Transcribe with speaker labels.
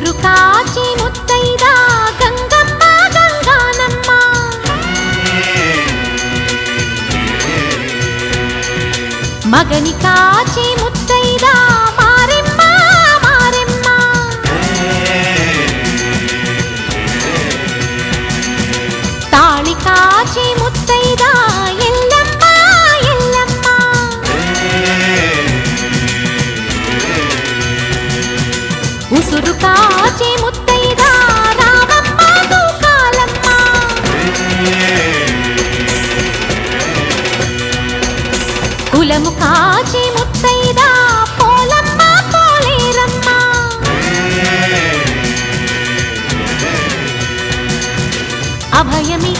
Speaker 1: ఉసురు కాచి ముత్తైదా గంగమ్మ గంగానమ్మ మగని కాచి ముత్తైదా మారెమ్మ మారెమ్మ తాళి కాచి ముత్తైదా ఎల్లమ్మ ఎల్లమ్మ ఉసురు కాచి ముత్తైదా రామమ్మ దూకాలమ్మ కులము కాచి ముత్తైదా పోలమ్మ పోలేరమ్మ అభయమి